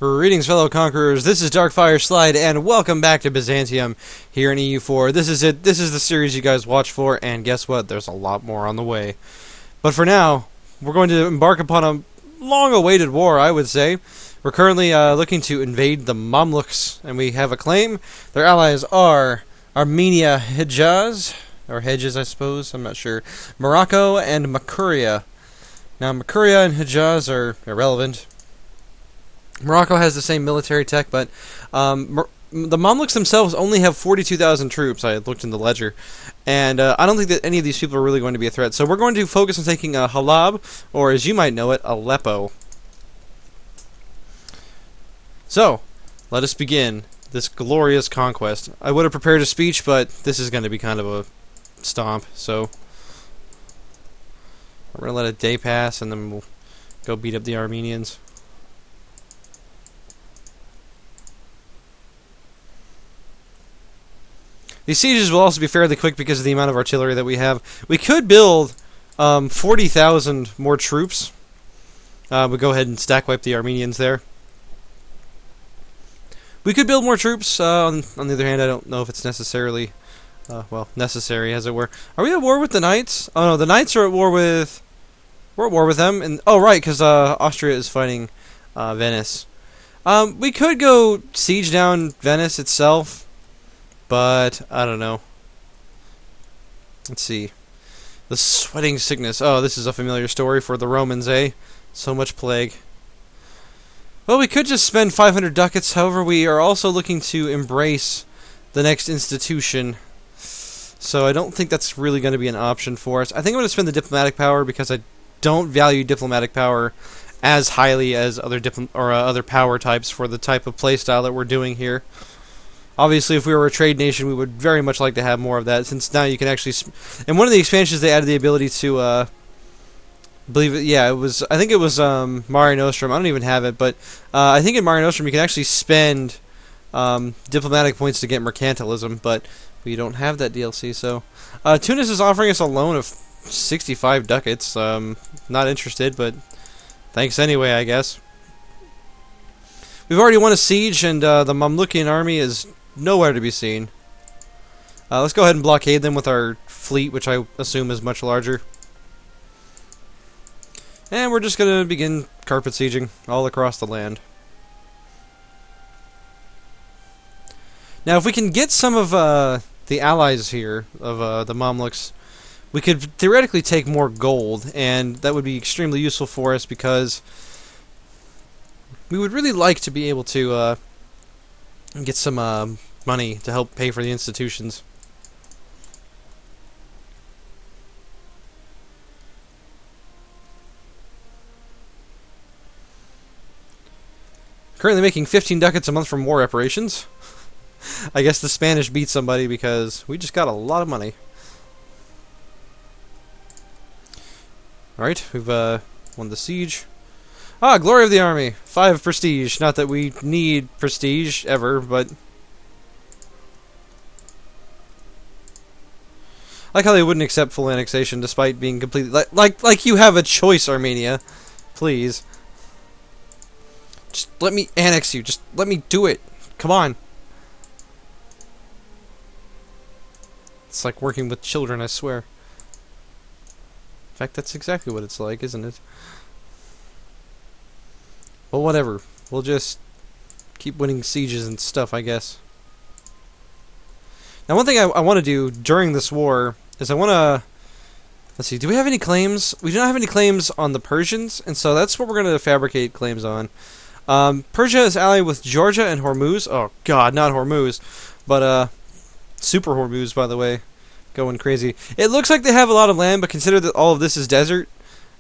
Greetings, fellow conquerors. This is darkfireslide, and welcome back to Byzantium here in EU4. This is it. This is the series you guys watch for, and guess what? There's a lot more on the way. But for now, we're going to embark upon a long-awaited war, I would say. We're currently looking to invade the Mamluks, and we have a claim. Their allies are Armenia, Hejaz, or Hedges, I suppose. I'm not sure. Morocco and Makuria. Now, Makuria and Hejaz are irrelevant. Morocco has the same military tech, but the Mamluks themselves only have 42,000 troops. I looked in the ledger, and I don't think that any of these people are really going to be a threat. So we're going to focus on taking Halab, or as you might know it, Aleppo. So, let us begin this glorious conquest. I would have prepared a speech, but this is going to be kind of a stomp, so we're going to let a day pass, and then we'll go beat up the Armenians. These sieges will also be fairly quick because of the amount of artillery that we have. We could build 40,000 more troops. We'll go ahead and stack wipe the Armenians there. We could build more troops. On the other hand, I don't know if it's necessarily, well, necessary, as it were. Are we at war with the Knights? Oh no, the Knights are at war with... We're at war with them. And oh, right, because Austria is fighting Venice. We could go siege down Venice itself. But, I don't know. Let's see. The sweating sickness. Oh, this is a familiar story for the Romans, eh? So much plague. Well, we could just spend 500 ducats. However, we are also looking to embrace the next institution. So I don't think that's really going to be an option for us. I think I'm going to spend the diplomatic power because I don't value diplomatic power as highly as other power types for the type of playstyle that we're doing here. Obviously, if we were a trade nation, we would very much like to have more of that, since now you can actually... In one of the expansions, they added the ability to, believe it, yeah, I think it was, Mare Nostrum. I don't even have it, but, I think in Mare Nostrum you can actually spend, diplomatic points to get mercantilism, but we don't have that DLC, so... Tunis is offering us a loan of 65 ducats. Not interested, but thanks anyway, I guess. We've already won a siege, and, the Mamlukian army is nowhere to be seen. Let's go ahead and blockade them with our fleet, which I assume is much larger. And we're just going to begin carpet sieging all across the land. Now, if we can get some of the allies here of the Mamluks, we could theoretically take more gold, and that would be extremely useful for us because we would really like to be able to get some money to help pay for the institutions. Currently making 15 ducats a month from war reparations. I guess the Spanish beat somebody because we just got a lot of money. Alright, we've won the siege. Ah, glory of the army. 5 prestige. Not that we need prestige ever, but I like how they wouldn't accept full annexation despite being completely like you have a choice, Armenia. Please. Just let me annex you. Just let me do it. Come on. It's like working with children, I swear. In fact, that's exactly what it's like, isn't it? Well, whatever. We'll just keep winning sieges and stuff, I guess. Now, one thing I want to do during this war is I want to... Let's see, do we have any claims? We do not have any claims on the Persians, and so that's what we're going to fabricate claims on. Persia is allied with Georgia and Hormuz. Oh, God, not Hormuz. But, Super Hormuz, by the way. Going crazy. It looks like they have a lot of land, but consider that all of this is desert,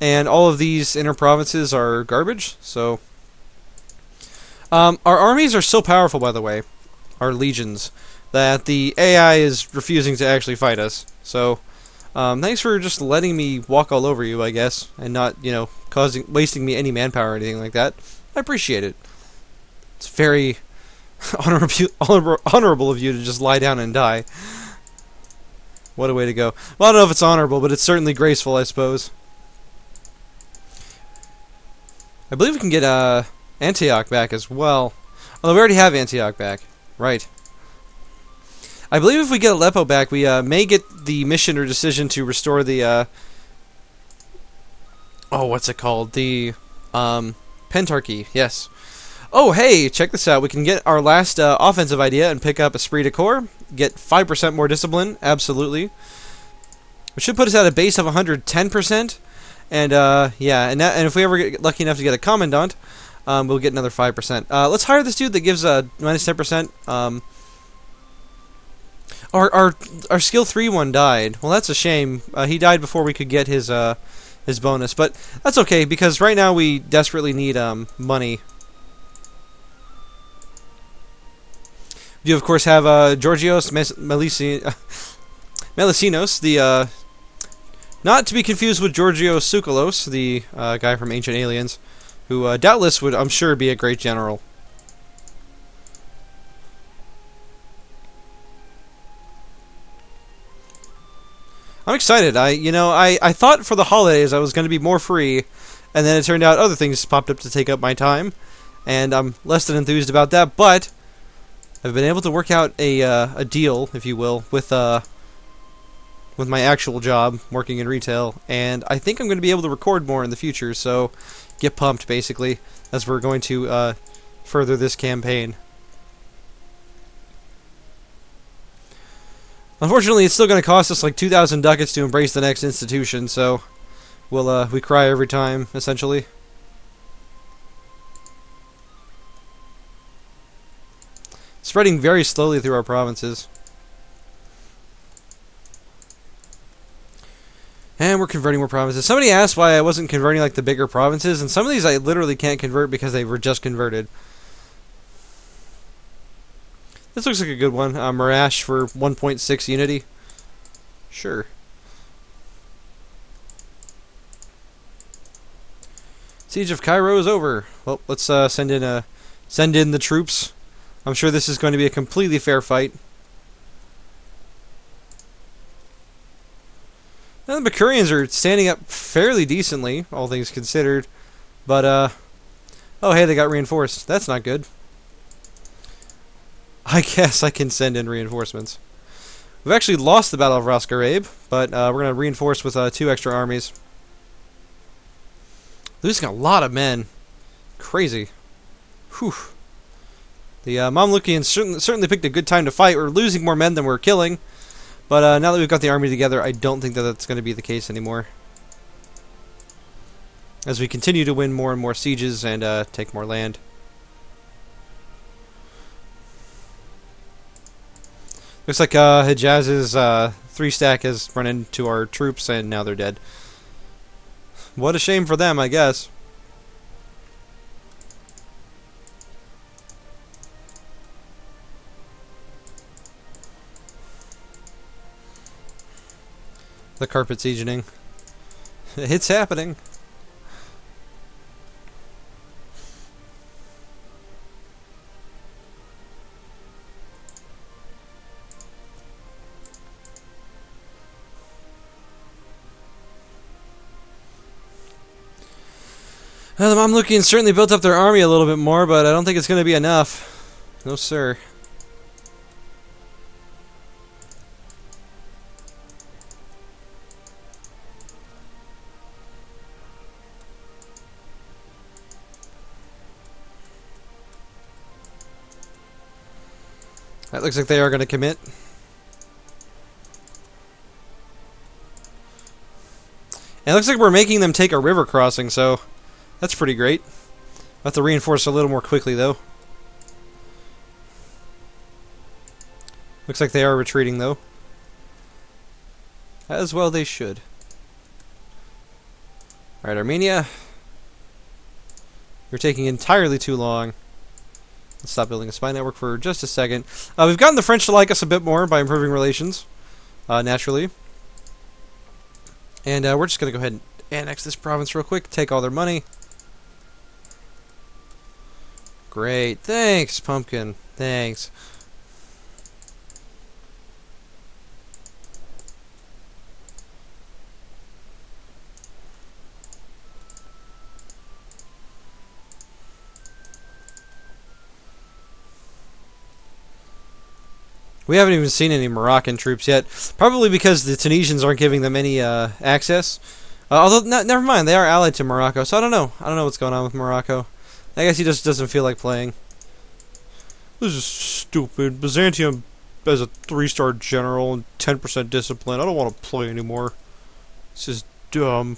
and all of these inner provinces are garbage, so... our armies are so powerful, by the way, our legions, that the AI is refusing to actually fight us. So, thanks for just letting me walk all over you, I guess, and not, you know, wasting me any manpower or anything like that. I appreciate it. It's very honorable of you to just lie down and die. What a way to go. Well, I don't know if it's honorable, but it's certainly graceful, I suppose. I believe we can get Antioch back as well. Although we already have Antioch back. Right. I believe if we get Aleppo back, we may get the mission or decision to restore the... oh, what's it called? The Pentarchy, yes. Oh, hey, check this out. We can get our last offensive idea and pick up Esprit de Corps. Get 5% more discipline, absolutely. It should put us at a base of 110%. And, yeah, and if we ever get lucky enough to get a Commandant, we'll get another 5%. Let's hire this dude that gives minus 10%. Our skill 3 one died. Well, that's a shame. He died before we could get his bonus. But that's okay, because right now we desperately need money. We do, of course, have Georgios Melisinos, the... not to be confused with Georgios Tsoukalos, the guy from Ancient Aliens, who doubtless would, I'm sure, be a great general. I'm excited. I thought for the holidays I was going to be more free, and then it turned out other things popped up to take up my time, and I'm less than enthused about that, but I've been able to work out a deal, if you will, with my actual job, working in retail, and I think I'm going to be able to record more in the future, so get pumped, basically, as we're going to further this campaign. Unfortunately, it's still going to cost us like 2,000 ducats to embrace the next institution, so we cry every time, essentially. Spreading very slowly through our provinces. And we're converting more provinces. Somebody asked why I wasn't converting like the bigger provinces, and some of these I literally can't convert because they were just converted. This looks like a good one. Marash for 1.6 unity. Sure. Siege of Cairo is over. Well, let's send in the troops. I'm sure this is going to be a completely fair fight. Now the Makurians are standing up fairly decently, all things considered. But, oh hey, they got reinforced. That's not good. I guess I can send in reinforcements. We've actually lost the Battle of Raskarab, but we're going to reinforce with 2 extra armies. Losing a lot of men. Crazy. Whew. The Mamlukians certainly picked a good time to fight. We're losing more men than we're killing. But now that we've got the army together, I don't think that that's going to be the case anymore. As we continue to win more and more sieges and take more land. Looks like Hijaz's 3-stack has run into our troops, and now they're dead. What a shame for them, I guess. The carpet siegening. It's happening. Well, the Mamlukians certainly built up their army a little bit more, but I don't think it's going to be enough. No, sir. That looks like they are going to commit. And it looks like we're making them take a river crossing, so that's pretty great. We'll have to reinforce a little more quickly, though. Looks like they are retreating, though. As well they should. Alright, Armenia. You're taking entirely too long. Let's stop building a spy network for just a second. We've gotten the French to like us a bit more by improving relations, naturally. And we're just going to go ahead and annex this province real quick, take all their money. Great. Thanks, Pumpkin. Thanks. We haven't even seen any Moroccan troops yet. Probably because the Tunisians aren't giving them any access. Although, never mind, they are allied to Morocco, so I don't know. I don't know what's going on with Morocco. I guess he just doesn't feel like playing. This is stupid. Byzantium as a 3-star general and 10% discipline. I don't want to play anymore. This is dumb.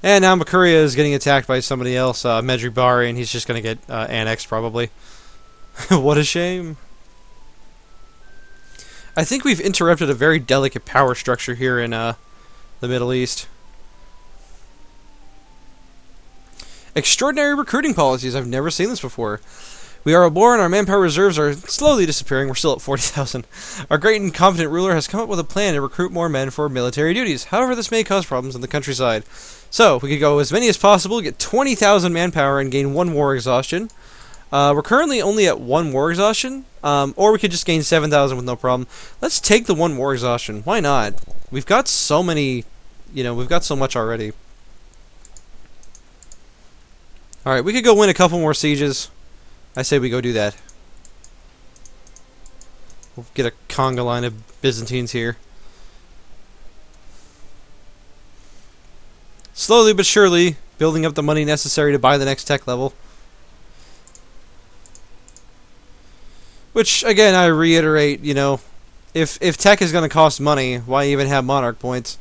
And now Makuria is getting attacked by somebody else, Medjugorje, and he's just going to get annexed, probably. What a shame. I think we've interrupted a very delicate power structure here in the Middle East. Extraordinary recruiting policies. I've never seen this before. We are at war and our manpower reserves are slowly disappearing. We're still at 40,000. Our great and competent ruler has come up with a plan to recruit more men for military duties. However, this may cause problems in the countryside. So, we could go as many as possible, get 20,000 manpower, and gain 1 war exhaustion. We're currently only at 1 war exhaustion, or we could just gain 7,000 with no problem. Let's take the 1 war exhaustion. Why not? We've got so many, we've got so much already. Alright, we could go win a couple more sieges. I say we go do that. We'll get a conga line of Byzantines here. Slowly but surely, building up the money necessary to buy the next tech level. Which, again, I reiterate, if tech is going to cost money, why even have monarch points?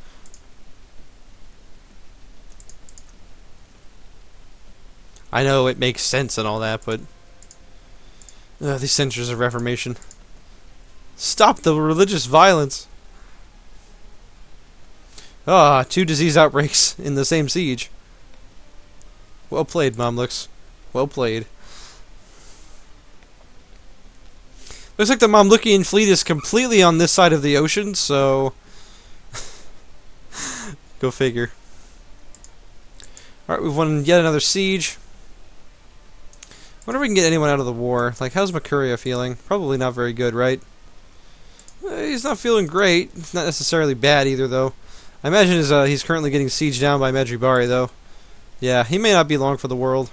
I know it makes sense and all that, but these centers of reformation. Stop the religious violence. 2 disease outbreaks in the same siege. Well played, Mamluks. Well played. Looks like the Mamlukian fleet is completely on this side of the ocean, so go figure. Alright, we've won yet another siege. I wonder if we can get anyone out of the war. Like, how's Makuria feeling? Probably not very good, right? He's not feeling great. It's not necessarily bad either, though. I imagine he's currently getting sieged down by Medjugorje, though. Yeah, he may not be long for the world.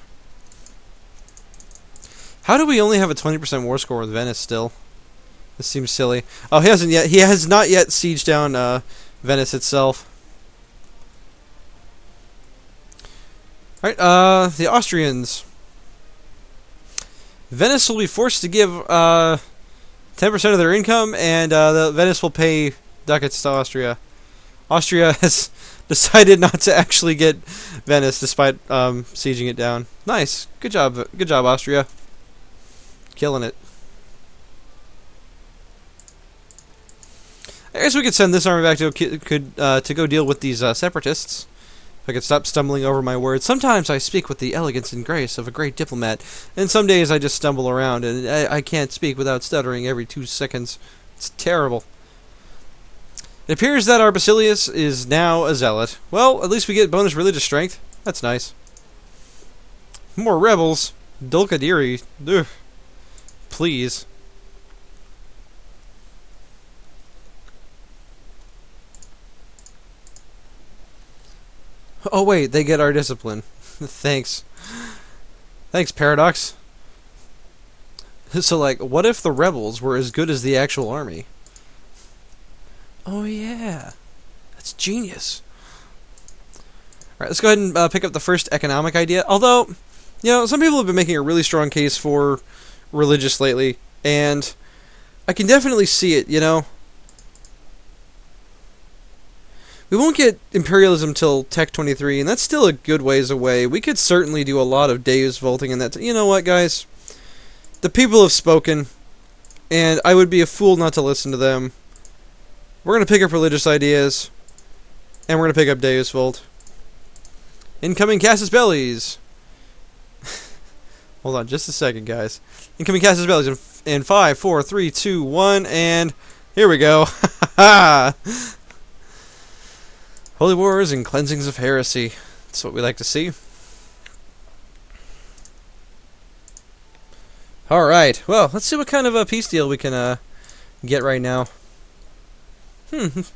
How do we only have a 20% war score with Venice still? This seems silly. Oh, he hasn't yet. He has not yet sieged down Venice itself. All right, the Austrians. Venice will be forced to give 10% of their income, and Venice will pay ducats to Austria. Austria has decided not to actually get Venice, despite sieging it down. Nice, good job, Austria. Killing it. I guess we could send this army back to go deal with these separatists. If I could stop stumbling over my words. Sometimes I speak with the elegance and grace of a great diplomat, and some days I just stumble around, and I can't speak without stuttering every 2 seconds. It's terrible. It appears that our Basilius is now a zealot. Well, at least we get bonus religious strength. That's nice. More rebels. Dulkadiri. Ugh. Please. Oh wait, they get our discipline. Thanks. Thanks, Paradox. So, like, what if the rebels were as good as the actual army? Oh yeah. That's genius. Alright, let's go ahead and pick up the first economic idea. Although, some people have been making a really strong case for religious lately, and I can definitely see it, We won't get imperialism till Tech 23, and that's still a good ways away. We could certainly do a lot of Deus Volting in that. You know what, guys? The people have spoken, and I would be a fool not to listen to them. We're going to pick up religious ideas, and we're going to pick up Deus Volt. Incoming Casus Bellis. Hold on just a second, guys. Incoming Casus Bellis in 5, 4, 3, 2, 1, and here we go. Holy wars and cleansings of heresy. That's what we like to see. Alright, well, let's see what kind of a peace deal we can get right now.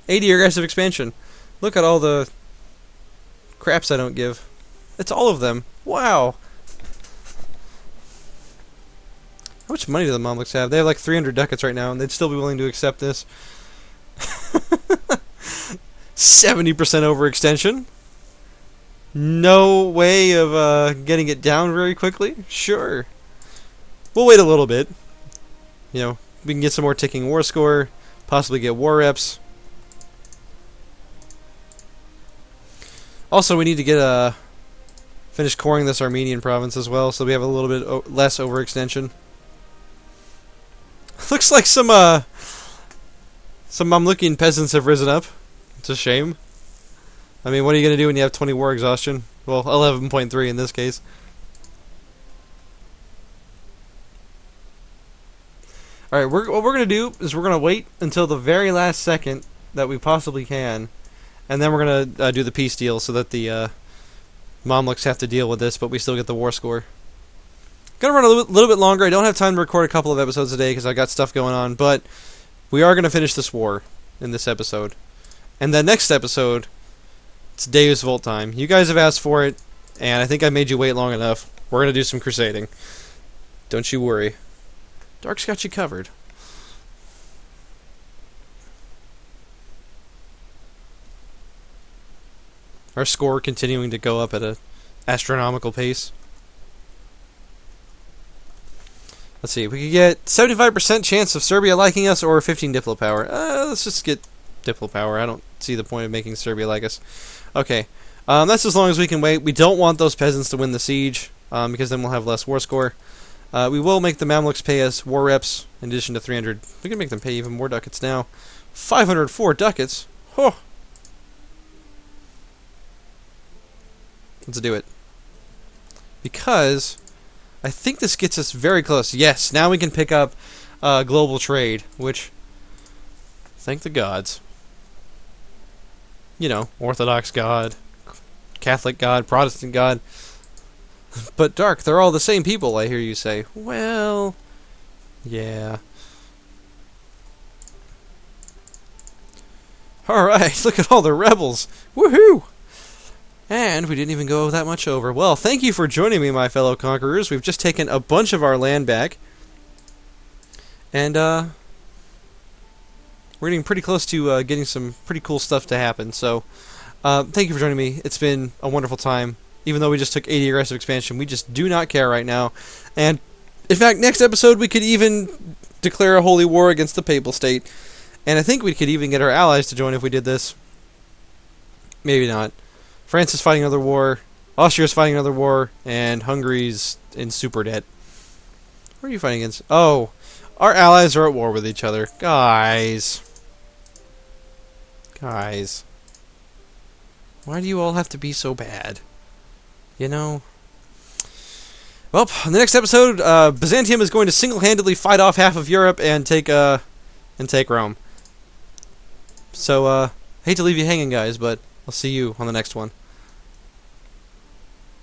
80 aggressive expansion. Look at all the craps I don't give. It's all of them. Wow. How much money do the Mamluks have? They have like 300 ducats right now, and they'd still be willing to accept this. 70% overextension. No way of getting it down very quickly? Sure. We'll wait a little bit. You know, we can get some more ticking war score, possibly get war reps. Also, we need to get finish coring this Armenian province as well, so we have a little bit less overextension. Looks like some Mamlukian peasants have risen up. It's a shame. I mean, what are you going to do when you have 20 war exhaustion? Well, 11.3 in this case. Alright, what we're going to do is we're going to wait until the very last second that we possibly can. And then we're going to do the peace deal so that the Mamluks have to deal with this, but we still get the war score. Going to run a little bit longer. I don't have time to record a couple of episodes a day because I got stuff going on, but we are going to finish this war in this episode. And then next episode, it's Deus Volt time. You guys have asked for it, and I think I made you wait long enough. We're going to do some crusading. Don't you worry. Dark's got you covered. Our score continuing to go up at an astronomical pace. Let's see, we could get 75% chance of Serbia liking us or 15 Diplo power. Let's just get Diplo power. I don't see the point of making Serbia like us. Okay, that's as long as we can wait. We don't want those peasants to win the siege, because then we'll have less war score. We will make the Mamluks pay us war reps in addition to 300. We can make them pay even more ducats now. 504 ducats? Oh. Let's do it. Because I think this gets us very close. Yes, now we can pick up global trade, which, thank the gods. You know, Orthodox God, Catholic God, Protestant God. But Dark, they're all the same people, I hear you say. Well, yeah. Alright, look at all the rebels. Woohoo! And we didn't even go that much over. Well, thank you for joining me, my fellow conquerors. We've just taken a bunch of our land back. And, we're getting pretty close to getting some pretty cool stuff to happen. So, thank you for joining me. It's been a wonderful time. Even though we just took 80 aggressive expansion, we just do not care right now. And, in fact, next episode we could even declare a holy war against the Papal State. And I think we could even get our allies to join if we did this. Maybe not. France is fighting another war, Austria is fighting another war, and Hungary's in super debt. What are you fighting against? Oh, our allies are at war with each other. Guys. Guys. Why do you all have to be so bad? You know? Well, in the next episode, Byzantium is going to single-handedly fight off half of Europe and take Rome. So, hate to leave you hanging, guys, but I'll see you on the next one.